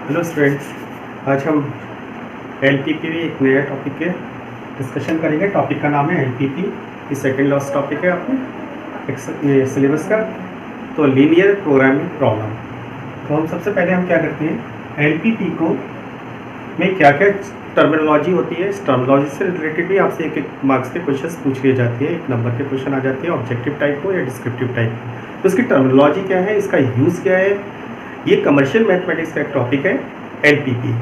Hello students, आज हम LPP एक नया टॉपिक के डिस्कशन करेंगे। टॉपिक का नाम है एलपीपी। ये सेकंड लास्ट टॉपिक है अपने सिलेबस का। तो लीनियर प्रोग्रामिंग प्रॉब्लम। तो हम सबसे पहले हम क्या करते हैं, एलपीपी को में क्या क्या टर्मिनोलॉजी होती है, इस टर्मिनोलॉजी से रिलेटेड भी आपसे एक एक मार्क्स के क्वेश्चन पूछ लिए जाते हैं। एक नंबर के क्वेश्चन आ जाते हैं, ऑब्जेक्टिव टाइप हो या डिस्क्रिप्टिव टाइप हो। तो इसकी टर्मिनोलॉजी क्या है, इसका यूज़ क्या है, ये कमर्शियल मैथमेटिक्स का एक टॉपिक है एलपीपी।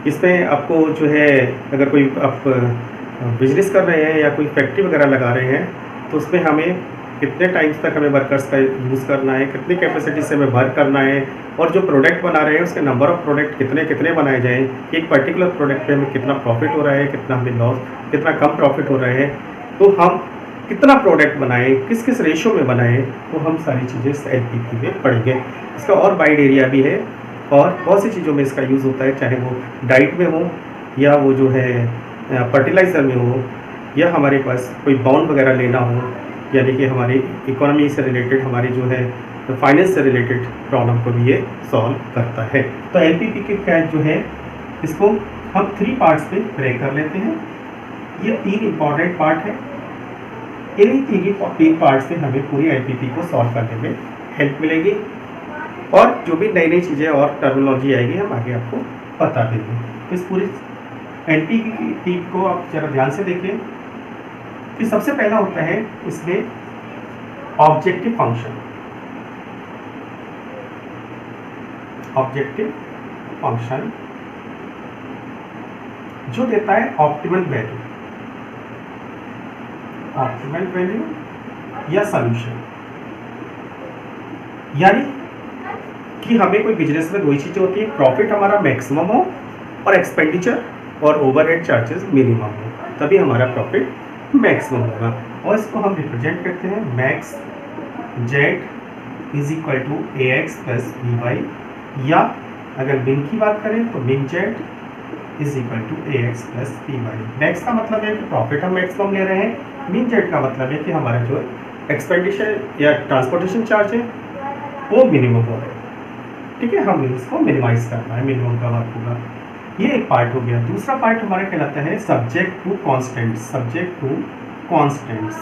इसमें आपको जो है, अगर कोई आप बिजनेस कर रहे हैं या कोई फैक्ट्री वगैरह लगा रहे हैं, तो उसमें हमें कितने टाइम्स तक हमें वर्कर्स का यूज़ करना है, कितनी कैपेसिटी से हमें वर्क करना है, और जो प्रोडक्ट बना रहे हैं उसके नंबर ऑफ़ प्रोडक्ट कितने कितने बनाए जाएँ, एक पर्टिकुलर प्रोडक्ट पे हमें कितना प्रॉफिट हो रहा है, कितना हमें लॉस, कितना कम प्रॉफिट हो रहा है, तो हम कितना प्रोडक्ट बनाएं, किस किस रेशो में बनाएं, तो हम सारी चीज़ें इस एलपीपी में पढ़ेंगे। इसका और वाइड एरिया भी है और बहुत सी चीज़ों में इसका यूज़ होता है, चाहे वो डाइट में हो या वो जो है फर्टिलाइज़र में हो, या हमारे पास कोई बॉन्ड वगैरह लेना हो, यानी कि हमारी इकोनॉमी से रिलेटेड, हमारी जो है फाइनेंस से रिलेटेड प्रॉब्लम को भी ये सॉल्व करता है। तो एलपीपी के क्या जो है, इसको हम 3 पार्ट्स पे ब्रेक कर लेते हैं। ये 3 इंपॉर्टेंट पार्ट है। इन्हीं 3 पार्ट से हमें पूरी एलपीपी को सॉल्व करने में हेल्प मिलेगी, और जो भी नई नई चीज़ें और टर्मिनोलॉजी आएगी हम आगे आपको बता देंगे। इस पूरी एलपीपी को आप जरा ध्यान से देखें कि सबसे पहला होता है इसमें ऑब्जेक्टिव फंक्शन। ऑब्जेक्टिव फंक्शन जो देता है ऑप्टिमल वैल्यू, ऑप्टिमल वैल्यू या सॉल्यूशन। यानी कि हमें कोई बिजनेस में 2 चीज़ें होती है, प्रॉफिट हमारा मैक्सिमम हो और एक्सपेंडिचर और ओवरहेड चार्जेस मिनिमम हो, तभी हमारा प्रॉफिट मैक्सिमम होगा। और इसको हम रिप्रेजेंट करते हैं max Z is equal to A X plus B Y, या अगर मिन की बात करें तो min Z is equal to A X plus B Y. Max का मतलब है कि प्रॉफिट हम मैक्सिमम ले रहे हैं, मिन जेड का मतलब है कि हमारा जो एक्सपेंडिचर या ट्रांसपोर्टेशन चार्ज है वो मिनिमम हो रहा है। ठीक है, हम इसको मिनिमाइज करना है, मिनिमम का बात होगा। ये एक पार्ट हो गया। दूसरा पार्ट हमारा कहलाता है subject to constants. Subject to constants,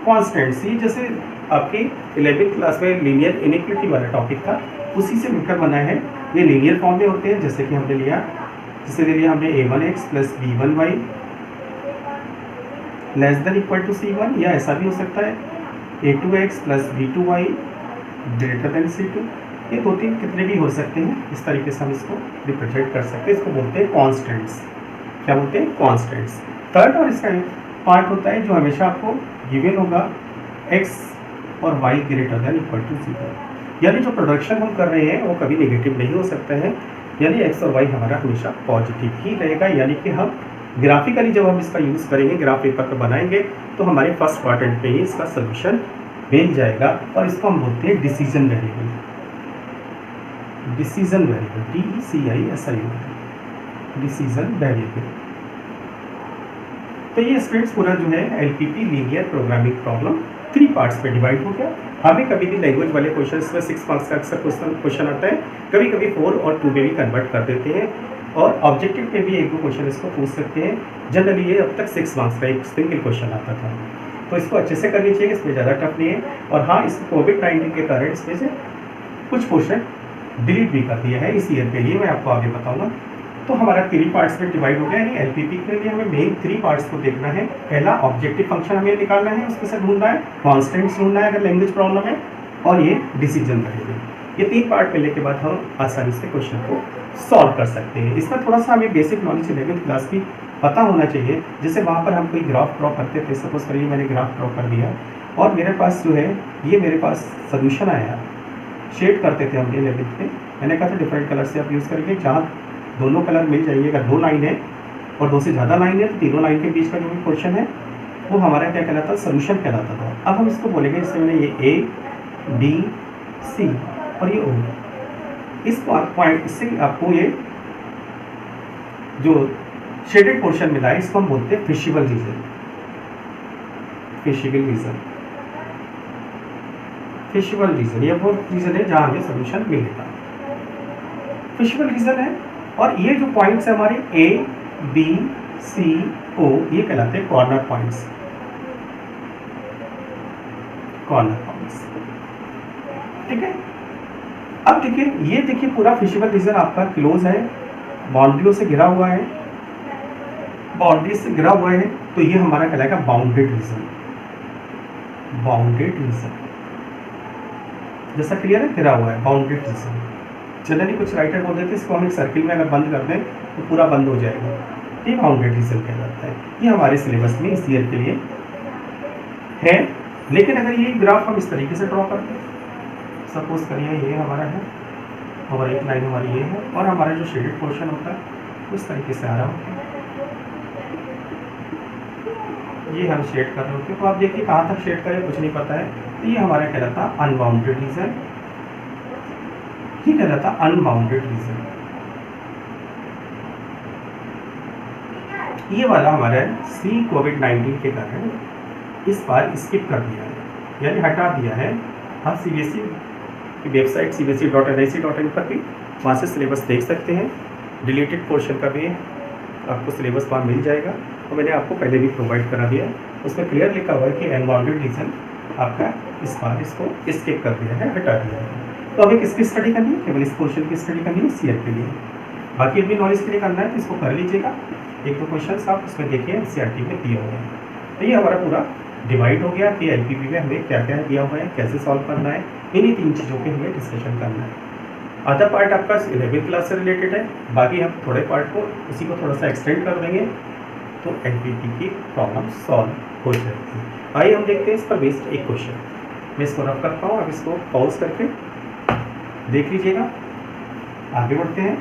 constants ये जैसे आपकी 11वीं क्लास में लीनियर इनइक्वालिटी वाला टॉपिक था, उसी से मिलकर बना है। ये लीनियर फॉर्म में होते हैं, जैसे कि हमने लिया, जैसे ले लिया हमने a1x plus b1y less than equal to c1, या ऐसा भी हो सकता है a2x plus b2y greater than c2। ये 2-3 कितने भी हो सकते हैं, इस तरीके से हम इसको रिप्रेजेंट कर सकते हैं। इसको बोलते हैं कॉन्स्टेंट्स। क्या बोलते हैं? कॉन्स्टेंट्स। थर्ड और इसका पार्ट होता है जो हमेशा आपको गिवन होगा x और y greater than equal to 0। यानी जो प्रोडक्शन हम कर रहे हैं वो कभी नेगेटिव नहीं हो सकता है, यानी x और y हमारा हमेशा पॉजिटिव ही रहेगा। यानी कि हम ग्राफिकली जब हम इसका यूज़ करेंगे, ग्राफ पेपर पर बनाएंगे, तो हमारे फर्स्ट क्वाड्रेंट पे ही इसका सोल्यूशन मिल जाएगा। और इसको हम बोलते हैं decision variable. Decision variable, DECISIO, decision variable. तो ये स्टूडेंट्स पूरा जो है LPP linear programming problem 3 parts पे डिवाइड हो गया। हमें कभी भी लैंग्वेज वाले क्वेश्चंस में 6 मार्क्स का अक्सर क्वेश्चन आता है, कभी कभी 4 और 2 में भी कन्वर्ट कर देते हैं, और ऑब्जेक्टिव पे भी 1-2 क्वेश्चन इसको पूछ सकते हैं। जनरली ये अब तक 6 मार्क्स का एक सिंगल क्वेश्चन आता था, तो इसको अच्छे से करनी चाहिए, इसमें ज़्यादा टफ नहीं है। और हाँ, इस कोविड-19 के कारण इसमें से कुछ पोर्शन डिलीट भी कर दिया है इस ईयर के लिए, मैं आपको आगे बताऊँगा। तो हमारा 3 पार्ट्स में डिवाइड हो गया, यानी एलपीपी के लिए हमें मेन 3 पार्ट्स को देखना है। पहला ऑब्जेक्टिव फंक्शन हमें निकालना है, उसमें से ढूंढना है, कॉन्स्टेंट्स ढूंढना है अगर लैंग्वेज प्रॉब्लम है, और ये डिसीजन वेरिएबल। ये 3 पार्ट मिलने के बाद हम आसानी से क्वेश्चन को सॉल्व कर सकते हैं। इसमें थोड़ा सा हमें बेसिक नॉलेज 11वीं क्लास की पता होना चाहिए। जैसे वहाँ पर हम कोई ग्राफ ड्रॉ करते थे, सपोज करिए मैंने ग्राफ ड्रॉ कर दिया और मेरे पास जो है ये मेरे पास सोल्यूशन आया। शेड करते थे हम 11वीं में, मैंने कहा था डिफरेंट कलर से आप यूज़ करेंगे, जहाँ दोनों कलर मिल जाएंगे। अगर 2 लाइन है और 2 से ज़्यादा लाइन है तो तीनों लाइन के बीच का जो भी पोर्शन है वो हमारा क्या कहलाता है? सोल्यूशन कहलाता था। अब हम इसको बोलेंगे, जैसे मैंने ये A, B, C और ये O, इस पॉइंट इससे आपको ये जो शेडेड पोर्शन मिला है इसको हम बोलते हैं फिशिबल रीजन। फिशिबल रीजन फिशिबल रीजन, ये वो रीजन है जहाँ हमें सोल्यूशन मिलेगा। फिशिबल रीजन है, और ये जो पॉइंट्स है हमारे ए बी सी ओ, ये कहलाते हैं कॉर्नर पॉइंट्स। कॉर्नर पॉइंट्स, ठीक है। अब देखिए, ये देखिए पूरा फिशिबल रीजन आपका क्लोज है, बाउंड्रियों से घिरा हुआ है, बाउंड्री से घिरा हुआ है, तो ये हमारा कहलाएगा बाउंडेड रीजन। बाउंडेड रीजन जैसा क्लियर है, घिरा हुआ है, बाउंडेड रीजन। जनरली कुछ राइटर बोल देते हैं इसको हम एक सर्किल में अगर बंद कर दें तो पूरा बंद हो जाएगा, ये बाउंडेड रीजन कहलाता है। ये हमारे सिलेबस में इस ईयर के लिए है। लेकिन अगर ये ग्राफ हम इस तरीके से ड्रॉ करते हैं, सपोज करिए ये हमारा है और एक लाइन हमारी ये है, और हमारा जो शेडेड पोर्शन होता है उस तरीके से आ रहा होता है, ये हम शेड कर रहे होते हैं। तो आप देखिए कहाँ तक शेड करें कुछ नहीं पता है, तो ये हमारा कहलाता है अनबाउंडेड रीजन, ये कहलाता है अनबाउंडेड रीजन। ये वाला हमारा सी कोविड-19 के कारण इस बार स्किप कर दिया है, यानी हटा दिया है। हम सीबीएसई की वेबसाइट cbse.nic.in पर भी वहाँ से सिलेबस देख सकते हैं, डिलीटेड पोर्शन का भी आपको सिलेबस वहाँ मिल जाएगा, और मैंने आपको पहले भी प्रोवाइड करा दिया है। उसमें क्लियर लिखा हुआ है कि अनबाउंडेड रीजन आपका इस बार इसको स्किप कर दिया है, हटा दिया है। तो हमें किसकी स्टडी करनी है? केवल इस पोर्शन की स्टडी करनी है सीआर के लिए। बाकी अपनी नॉलेज के लिए करना है तो इसको कर लीजिएगा। एक दो क्वेश्चन आप उसमें देखिए सीआरटी में दिए हुए हैं। तो ये हमारा पूरा डिवाइड हो गया कि एलपीपी में हमें क्या क्या दिया हुआ है, कैसे सॉल्व करना है, इन्हीं तीन चीज़ों पे हमें डिस्कशन करना है। आधा पार्ट आपका 11th क्लास से रिलेटेड है, बाकी हम थोड़े पार्ट को उसी को थोड़ा सा एक्सटेंड कर देंगे तो एलपीपी की प्रॉब्लम सॉल्व हो जाएगी। आइए हम देखते हैं इस पर बेस्ड एक क्वेश्चन। मैं इसको रफ करता हूँ, अब इसको पॉज करके देख लीजिएगा। आगे बढ़ते हैं।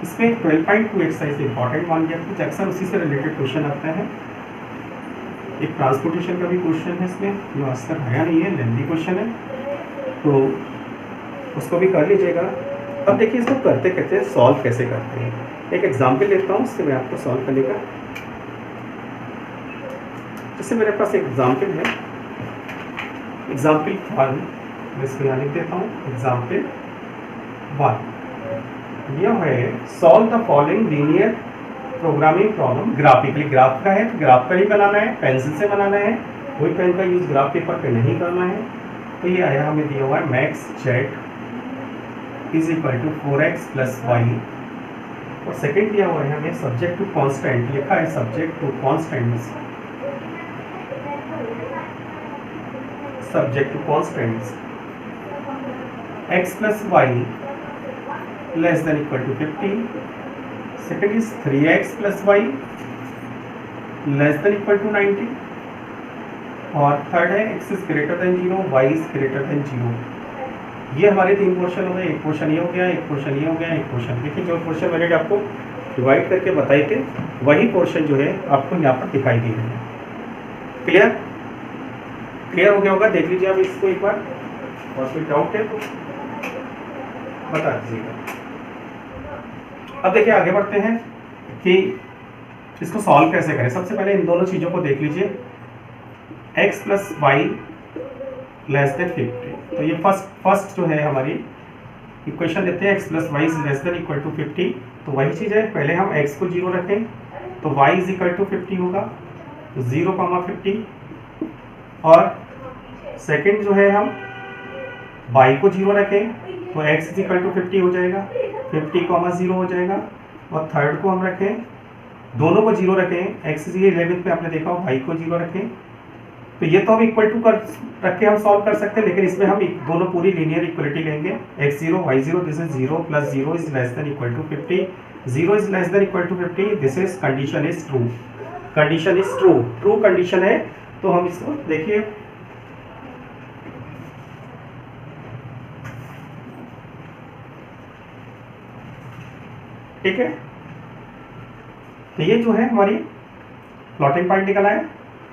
इसमें 12.2 एक्सरसाइज इंपॉर्टेंट मान लिया कुछ अक्सर उसी से रिलेटेड क्वेश्चन आता है। एक ट्रांसपोर्टेशन का भी क्वेश्चन है इसमें, जो आज तक आया नहीं है, लेंथी क्वेश्चन है, तो उसको भी कर लीजिएगा। अब देखिए इसको करते करते सॉल्व कैसे करते हैं। एक एग्जाम्पल लेता हूँ, उससे मैं आपको सॉल्व करने का। जैसे मेरे पास एक एग्जाम्पल है, एग्जाम्पल 1, मैं इसको यहाँ लिख देता हूँ। एग्जाम्पल 1 यह है, solve the following linear programming problem graphically. Graph का है तो ग्राफ पर ही बनाना है, पेंसिल से बनाना है, कोई पेन का यूज़ ग्राफ पेपर पे नहीं करना है। तो ये आया हमें दिया हुआ है max Z is equal to 4x plus y, और सेकेंड दिया हुआ है हमें सब्जेक्ट टू कॉन्स्टेंट, लिखा है subject to constants, subject to constants x plus y less than equal to 50। Second is 3x plus y less than equal to 90, और third है x is greater than 0, y is greater than 0। ये हमारे तीन portion हो गए। एक portion ये हो गया, एक पोर्शन ये हो गया, एक पोर्शन। देखिए जो पोर्शन मैंने आपको डिवाइड करके बताए थे वही पोर्शन जो है आपको यहाँ पर दिखाई दे रहे हैं। क्लियर? क्लियर हो गया होगा। देख लीजिए आप इसको एक बार, और कोई डाउट है तो बता दीजिएगा। अब देखिए आगे बढ़ते हैं कि इसको सॉल्व कैसे करें। सबसे पहले इन दोनों चीज़ों को देख लीजिए, x plus y less than 50। तो ये फर्स्ट जो है हमारी इक्वेशन लेते हैं, x plus y less than equal to 50। तो वही चीज़ है, पहले हम x को 0 रखें तो y इज इक्वल टू 50 होगा, तो 0,50। और सेकेंड जो है हम y को 0 रखें तो x इज इक्वल टू 50 हो जाएगा, 50,0 हो जाएगा। और थर्ड को हम रखें, दोनों को 0 रखें, x इज 11 पे आपने देखा हो, y को 0 रखें। तो ये तो हम इक्वल टू कर रख के हम सॉल्व कर सकते हैं, लेकिन इसमें हम दोनों पूरी लीनियर इक्वलिटी लेंगे। x0 y0 this is 0 plus 0 is less than equal to 50, 0 is less than equal to 50, this is condition is true. Condition is true, true condition है। तो हम इसको देखिए, ठीक है। तो ये जो है हमारी फ्लोटिंग पॉइंट निकल आया।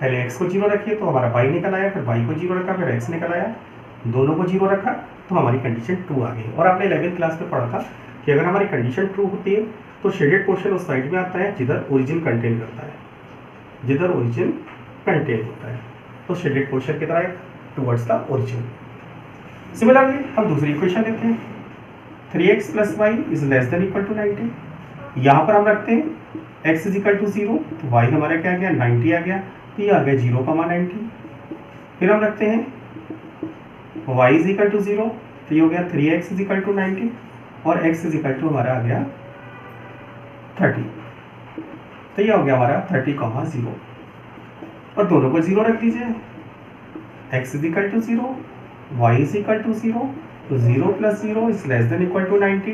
पहले x को 0 रखिए तो हमारा y निकल आया, फिर y को 0 रखा, फिर x निकल आया, दोनों को 0 रखा तो हमारी कंडीशन ट्रू आ गई। और आपने 11th क्लास में पढ़ा था कि अगर हमारी कंडीशन ट्रू होती है तो शेडेड पोर्शन उस साइड में आता है जिधर ओरिजिन कंटेन करता है, जिधर ओरिजिन कंटेन होता है। तो शेडेड पोर्शन किधर आएगा? Towards the origin. सिमिलरली हम दूसरी इक्वेशन लेते हैं, 3x plus y is less than equal to 90। यहाँ पर हम रखते हैं x इज इक्वल टू 0, तो y हमारा क्या आ गया 90 आ गया, तो ये आ गया 0,90। फिर हम रखते हैं y इज इक्वल टू 0, तो ये हो गया 3x इज इक्वल टू 90 और x इज इक्वल टू हमारा आ गया 30, तो ये हो गया हमारा 30,0 और दोनों को 0 रख दीजिए, x is equal to 0, y is equal to 0, तो 0 plus 0 is less than equal to 90,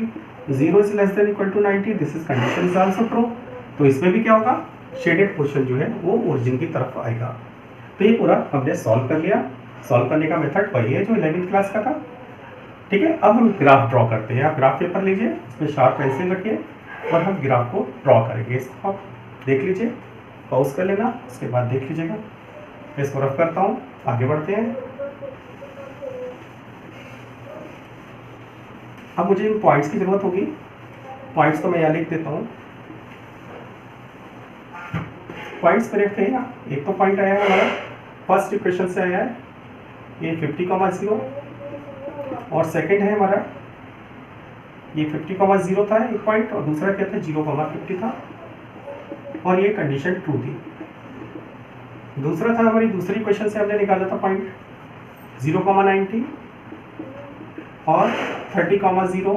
0 is less than equal to 90, this is condition is also true. तो इसमें भी क्या होगा, शेडेड पोर्शन जो है वो ओरिजिन की तरफ आएगा। तो ये पूरा हमने सॉल्व कर लिया। सॉल्व करने का मेथड वही है जो 11th क्लास का था, ठीक है। अब हम ग्राफ ड्रॉ करते हैं। आप ग्राफ पेपर लीजिए, इसमें शार्प पेंसिल रखिए और हम ग्राफ को ड्रॉ करेंगे। इसको आप देख लीजिए, पॉज कर लेना, उसके बाद देख लीजिएगा। मैं इसको रफ करता हूँ, आगे बढ़ते हैं। अब मुझे इन पॉइंट्स की जरूरत होगी, पॉइंट्स तो मैं यहाँ लिख देता हूँ। पॉइंट्स पर रखते हैं। एक तो पॉइंट आया है हमारा फर्स्ट इक्वेशन से आया है, ये 50,0 और सेकंड है हमारा ये 50,0 था एक पॉइंट, और दूसरा क्या था 0,50 था, और ये कंडीशन ट्रू थी। दूसरा था हमारी दूसरी इक्वेशन से हमने निकाला था पॉइंट 0,90 और 30,0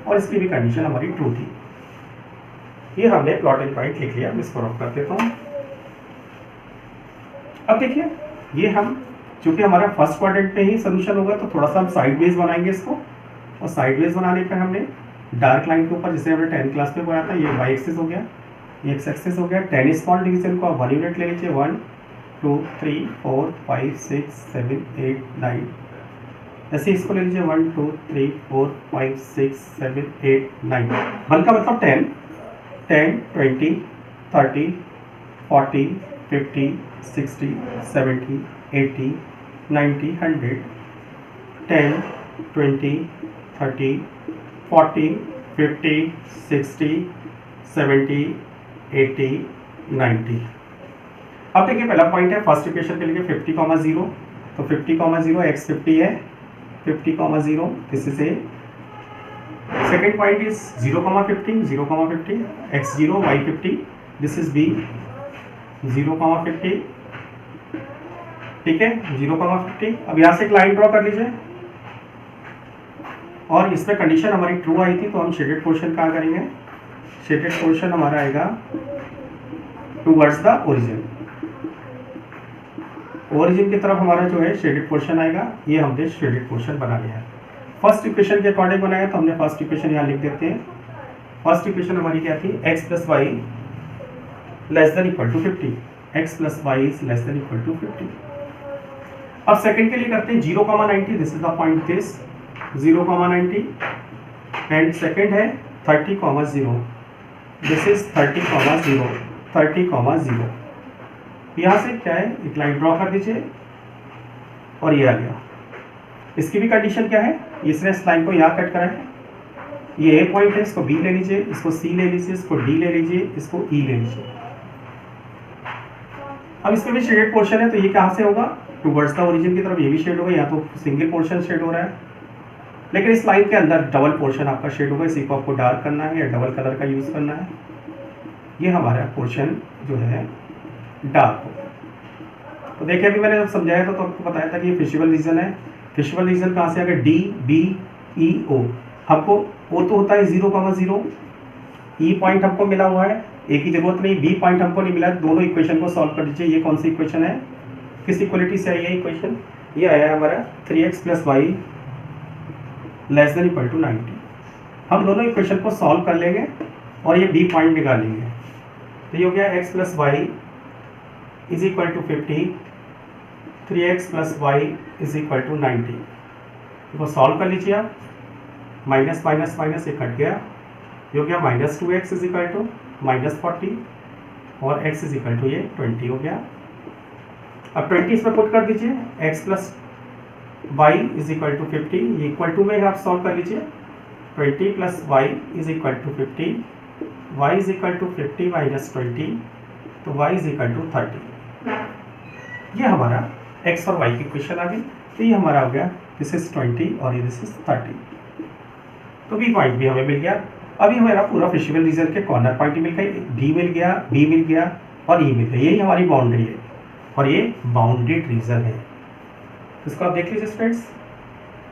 और इसकी भी कंडीशन हमारी ट्रू थी। ये हमने प्लॉटेड पॉइंट लिख लिया। मैं इसको रफ कर देता हूँ। अब देखिए, ये हम चूंकि हमारा फर्स्ट क्वाड्रेंट पे ही सोल्यूशन होगा तो थोड़ा सा हम साइडवेज बनाएंगे इसको, और साइडवेज बनाने पर हमने डार्क लाइन के ऊपर, जैसे हमने 10th क्लास में बनाया था, ये वाई एक्सिस हो गया, ये एक्स एक्सिस हो गया। 10 स्मॉल डिवीजन को आप 1 यूनिट ले लीजिए, 1 2 3 4 5 6 7 8 9, ऐसे इसको ले लीजिए 1 2 3 4 5 6 7 8 9। 1 का मतलब 10, 10 20 30 40 50 60 70 80 90 100, 10 20 30 40 50 60 70 80 90। अब देखिए, पहला पॉइंट है फर्स्ट इक्वेशन के लिए 50,0, तो 50,0 x 50 है, 50,0 this is a. Second point is 0,50, 0,50 x 0 y 50, this is b 0,50, ठीक है 0,50। अब यहाँ से एक लाइन ड्रॉ कर लीजिए, और इसमें कंडीशन हमारी ट्रू आई थी, तो हम शेडेड पोर्शन कहाँ करेंगे, शेडेड पोर्शन हमारा आएगा टुवर्ड्स द ओरिजिन, ओरिजिन की तरफ हमारा जो है शेडेड पोर्शन आएगा। ये हमने शेडेड पोर्शन बना लिया है। फर्स्ट इक्वेशन के अकॉर्डिंग बनाया, तो हमने फर्स्ट इक्वेशन यहाँ लिख देते हैं। फर्स्ट इक्वेशन हमारी क्या थी, x plus y less than equal to 50, x plus y is less than equal to 50। अब सेकंड के लिए करते हैं 0,90, this is the point this 0,90, and second है 30,0, दिस इज 30,0, 30,0। यहाँ से क्या है, एक लाइन ड्रॉ कर दीजिए, और ये आ गया। इसकी भी कंडीशन क्या है, इसने इस लाइन को यहाँ कट करा है, ये ए पॉइंट है, इसको बी ले लीजिए, इसको सी ले लीजिए, इसको डी ले लीजिए, इसको ई ले लीजिए। अब इसमें भी शेडेड पोर्शन है, तो ये कहाँ से होगा, टुवर्ड्स द ओरिजिन की तरफ ये भी शेड होगा। यहाँ तो सिंगल पोर्शन शेड हो रहा है, लेकिन इस लाइन के अंदर डबल पोर्शन आपका शेड होगा। इसी को आपको डार्क करना है या डबल कलर का यूज़ करना है। ये हमारा पोर्शन जो है डार्क होगा। तो देखिए, अभी मैंने जब समझाया था तो आपको बताया था कि ये फिशिबल रीजन है। फिशिबल रीजन कहाँ से आ गया, डी बी ई ओ। हमको ओ तो होता है 0,0, ई पॉइंट हमको मिला हुआ है, ए की जरूरत नहीं, बी पॉइंट हमको नहीं मिला। दोनों इक्वेशन को सॉल्व कर दीजिए। ये कौन सी इक्वेशन है, किस इक्वलिटी से आई है इक्वेशन, ये आया है हमारा 3x plus y less than equal to 90। हम दोनों इक्वेशन को सॉल्व कर लेंगे और ये बी पॉइंट निकालेंगे। तो ये हो गया x plus y is equal to 50, 3x plus y is equal to 90। इसको सॉल्व कर लीजिए आप, माइनस माइनस माइनस ये कट गया, ये हो गया minus 2x is equal to minus 40, और x इज इक्वल टू ये 20 हो गया। अब 20 इसमें पुट कर दीजिए, x plus y is equal to 50, ये इक्वल टू में आप सॉल्व कर लीजिए। 20 plus y is equal to 50, y is equal to 50 minus 20, तो y इज इक्वल टू 30। ये हमारा एक्स और वाई की इक्वेशन आ गई। तो ये हमारा हो गया दिस इज 20 और ये दिस इज 30। तो बी पॉइंट भी हमें मिल गया। अभी हमारा पूरा फिजिकल रीजन के कॉर्नर पॉइंट मिल गए, डी मिल गया, बी मिल गया और ई मिल गया। यही हमारी बाउंड्री है और ये बाउंडेड रीजन है। इसको आप देख लीजिए स्टूडेंट्स,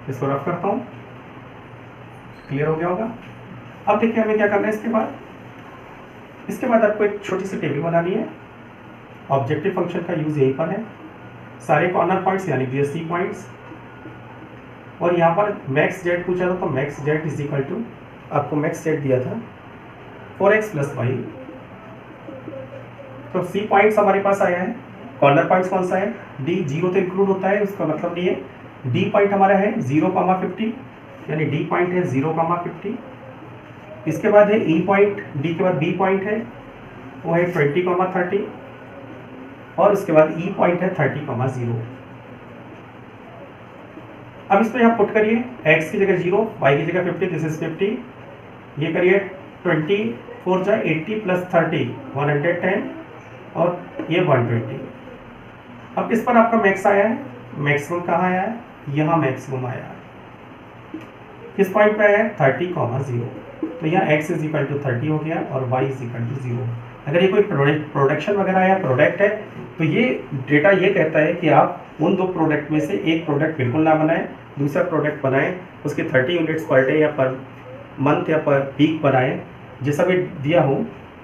इसको रफ करता हूँ, क्लियर हो गया होगा। अब देखिए हमें क्या करना है इसके बाद आपको एक छोटी सी टेबल बनानी है। ऑब्जेक्टिव फंक्शन का यूज यहीं पर है, सारे कॉर्नर पॉइंट्स यानी कि सी पॉइंट्स, और यहाँ पर मैक्स जेड पूछा था, तो max Z is equal to, आपको मैक्स जेड दिया था 4x + y। तो सी पॉइंट्स हमारे पास आया है, कॉर्नर पॉइंट्स कौन सा है, डी, जीरो तो इंक्लूड होता है, उसका मतलब नहीं है। डी पॉइंट हमारा है 0,50, यानी डी पॉइंट है 0,50। इसके बाद है ई पॉइंट, डी के बाद बी पॉइंट है, वो है 20,30, और उसके बाद ई पॉइंट है 30,0। अब इस पर आप पुट करिए, x की जगह 0, y की जगह 50, दिस इज 50, ये करिए 20 4 जा 80 + 30 110 और ये 120। अब इस पर आपका मैक्स आया है, मैक्सिमम कहाँ आया है, यहाँ मैक्सिमम आया है, किस पॉइंट पे आया है 30,0। तो यहाँ x इज इक्वल टू 30 हो गया और y इज इक्वल टू 0। अगर ये कोई प्रोडक्शन वगैरह या प्रोडक्ट है तो ये डेटा ये कहता है कि आप उन दो प्रोडक्ट में से एक प्रोडक्ट बिल्कुल ना बनाएं, दूसरा प्रोडक्ट बनाएं, उसके 30 यूनिट्स पर डे या पर मंथ या पर वीक बनाएं, जैसा भी दिया हो,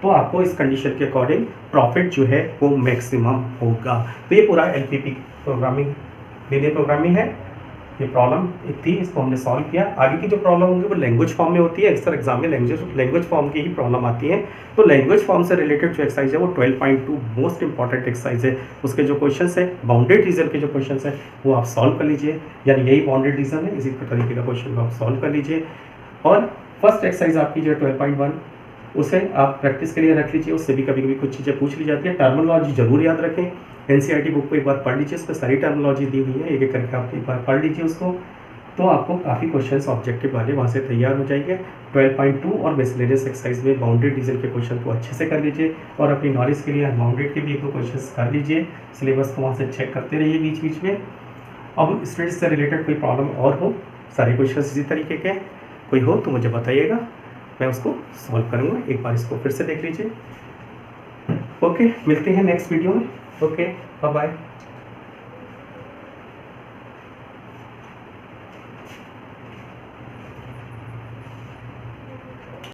तो आपको इस कंडीशन के अकॉर्डिंग प्रॉफिट जो है वो मैक्सिमम होगा। तो ये पूरा एलपीपी प्रोग्रामिंग, लीनियर प्रोग्रामिंग है। ये प्रॉब्लम एक थी, इसको हमने सॉल्व किया। आगे की जो प्रॉब्लम होंगी वो लैंग्वेज फॉर्म में होती है, अक्सर एग्जाम में लैंग्वेज फॉर्म की ही प्रॉब्लम आती है। तो लैंग्वेज फॉर्म से रिलेटेड जो एक्सरसाइज है वो 12.2 मोस्ट इंपॉर्टेंट एक्सरसाइज है। उसके जो क्वेश्चन है, बाउंडेड रीजन के जो क्वेश्चन है वो आप सॉल्व कर लीजिए, यानी यही बाउंडेड रीजन है, इसी तरीके का क्वेश्चन को आप सॉल्व कर लीजिए। और फर्स्ट एक्सरसाइज आपकी जो 12.1 उसे आप प्रैक्टिस के लिए रख लीजिए, उससे भी कभी कभी कुछ चीज़ें पूछ ली जाती है। टर्मिनोलॉजी जरूर याद रखें, एनसीईआरटी बुक को एक बार पढ़ लीजिए, उस पर सारी टर्मिनोलॉजी दी हुई है, एक एक करके आप एक बार पढ़ लीजिए उसको, तो आपको काफ़ी क्वेश्चंस ऑब्जेक्टिव वाले वहाँ से तैयार हो जाएंगे। 12.2 और मिसलेनियस एक्सरसाइज में बाउंडेड रीजन के क्वेश्चन को अच्छे से कर लीजिए, और अपनी नॉलेज के लिए बाउंडेड के भी एक दो क्वेश्चन कर लीजिए, सिलेबस को वहाँ से चेक करते रहिए बीच बीच में। अब स्टडीज से रिलेटेड कोई प्रॉब्लम और हो, सारे क्वेश्चन इसी तरीके के कोई हो तो मुझे बताइएगा, मैं उसको सॉल्व करूँगा। एक बार इसको फिर से देख लीजिए। ओके, मिलते हैं नेक्स्ट वीडियो में। Okay, bye bye.